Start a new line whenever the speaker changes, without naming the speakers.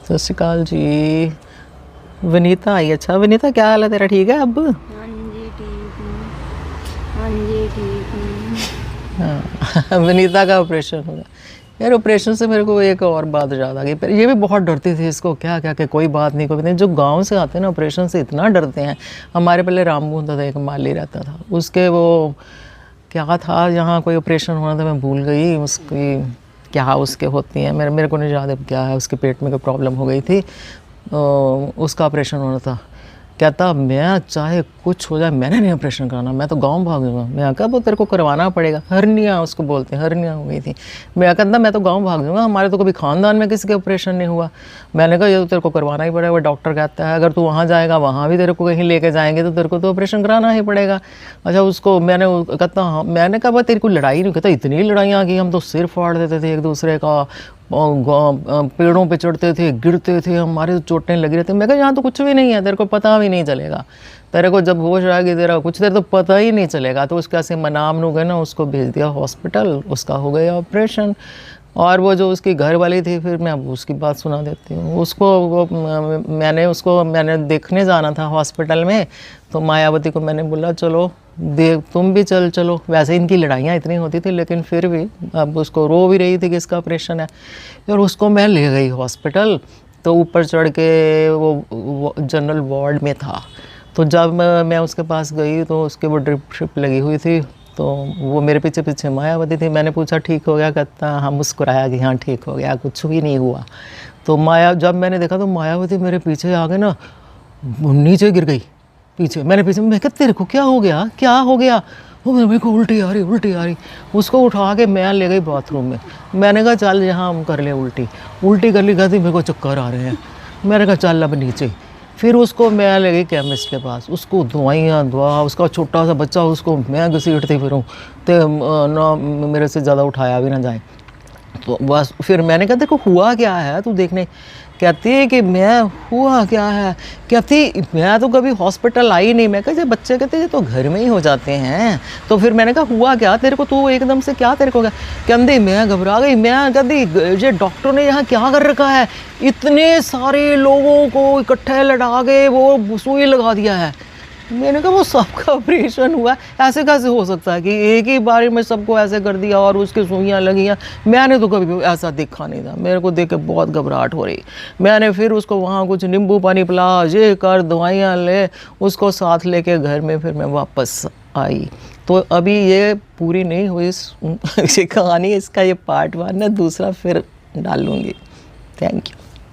सत श्री अकाल जी। विनीता आई। अच्छा विनीता, क्या हाल है तेरा? ठीक है अब?
हाँ जी ठीक हूँ। हाँ जी ठीक हूँ।
हाँ विनीता का ऑपरेशन हुआ यार। ऑपरेशन से मेरे को एक और बात याद आ गई। पर ये भी बहुत डरती थी इसको, क्या क्या क्या कोई बात नहीं, कोई बात नहीं। जो गांव से आते हैं ना ऑपरेशन से इतना डरते हैं। हमारे पहले रामू होता था, एक माली रहता था, उसके वो क्या था, यहाँ कोई ऑपरेशन होना था, मैं भूल गई उसकी क्या उसके होती हैं, मेरे को नहीं याद है क्या है। उसके पेट में कोई प्रॉब्लम हो गई थी, उसका ऑपरेशन होना था। कहता मैं चाहे कुछ हो जाए मैंने नहीं ऑपरेशन कराना, मैं तो गांव भागूंगा। मैं कहा वो तेरे को करवाना पड़ेगा, हर्निया उसको बोलते हैं, हर्निया हो गई थी। मैं कहता मैं तो गांव भाग जाऊँगा, हमारे तो कभी खानदान में किसी के ऑपरेशन नहीं हुआ। मैंने कहा ये तो तेरे को करवाना ही पड़ेगा। वो डॉक्टर कहता है अगर तू वहाँ जाएगा, वहाँ भी तेरे को कहीं लेके जाएंगे तो तेरे को तो ऑपरेशन कराना ही पड़ेगा। अच्छा उसको मैंने कहता हाँ, मैंने कहा तेरे को लड़ाई नहीं। कहता इतनी लड़ाइयाँ की, हम तो सिर फाड़ देते थे एक दूसरे का, पेड़ों पे चढ़ते थे, गिरते थे, हमारे तो चोटें लगी रहती। मैं कहा यहाँ तो कुछ भी नहीं है, तेरे को पता भी नहीं चलेगा, तेरे को जब होश आएगी तेरा कुछ देर तो पता ही नहीं चलेगा। तो उसके ऐसे मनाम नु गए ना, उसको भेज दिया हॉस्पिटल, उसका हो गया ऑपरेशन। और वो जो उसकी घर वाली थी, फिर मैं उसकी बात सुना देती हूँ उसको। मैंने देखने जाना था हॉस्पिटल में, तो मायावती को मैंने बोला चलो देख तुम भी चलो। वैसे इनकी लड़ाइयाँ इतनी होती थी, लेकिन फिर भी अब उसको रो भी रही थी कि इसका ऑपरेशन है। और उसको मैं ले गई हॉस्पिटल, तो ऊपर चढ़ के वो जनरल वार्ड में था। तो जब मैं उसके पास गई तो उसके वो ड्रिप लगी हुई थी, तो वो मेरे पीछे पीछे मायावती थी। मैंने पूछा ठीक हो गया? कहता हाँ, मुस्कुराया कि हाँ ठीक हो गया, कुछ भी नहीं हुआ। तो जब मैंने देखा तो मायावती मेरे पीछे आ गए ना, नीचे गिर गई पीछे। मैं कहा तेरे को क्या हो गया, क्या हो गया? वो मेरे को उल्टी आ रही। उसको उठा के मैं ले गई बाथरूम में। मैंने कहा चल यहाँ हम कर ले उल्टी कर ली। कहती मेरे को चक्कर आ रहे हैं। मैंने कहा चल अब नीचे। फिर उसको मैं ले गई केमिस्ट के पास, उसको दवा, उसका छोटा सा बच्चा, उसको मैं घसीटती फिरूँ तो ना मेरे से ज़्यादा उठाया भी ना जाए। तो बस फिर मैंने कहा देखो हुआ क्या है तू देखने। कहती है कि मैं हुआ क्या है, कहती मैं तो कभी हॉस्पिटल आई नहीं। मैं कहा बच्चे कहते ये तो घर में ही हो जाते हैं। तो फिर मैंने कहा हुआ क्या तेरे को, तू एकदम से क्या तेरे को क्या? कहती मैं घबरा गई। मैं कहती ये डॉक्टर ने यहाँ क्या कर रखा है, इतने सारे लोगों को इकट्ठे लड़ा के वो सुई लगा दिया है। मैंने कहा वो सबका ऑपरेशन हुआ, ऐसे कैसे हो सकता है कि एक ही बारी में सबको ऐसे कर दिया और उसकी सुइयाँ लगियाँ? मैंने तो कभी ऐसा देखा नहीं था। मेरे को देख के बहुत घबराहट हो रही। मैंने फिर उसको वहाँ कुछ नींबू पानी पिला, ये कर, दवाइयाँ ले, उसको साथ लेके घर में फिर मैं वापस आई। तो अभी ये पूरी नहीं हुई ये कहानी, इसका ये पार्ट 1 है, दूसरा फिर डालूँगी। Thank you.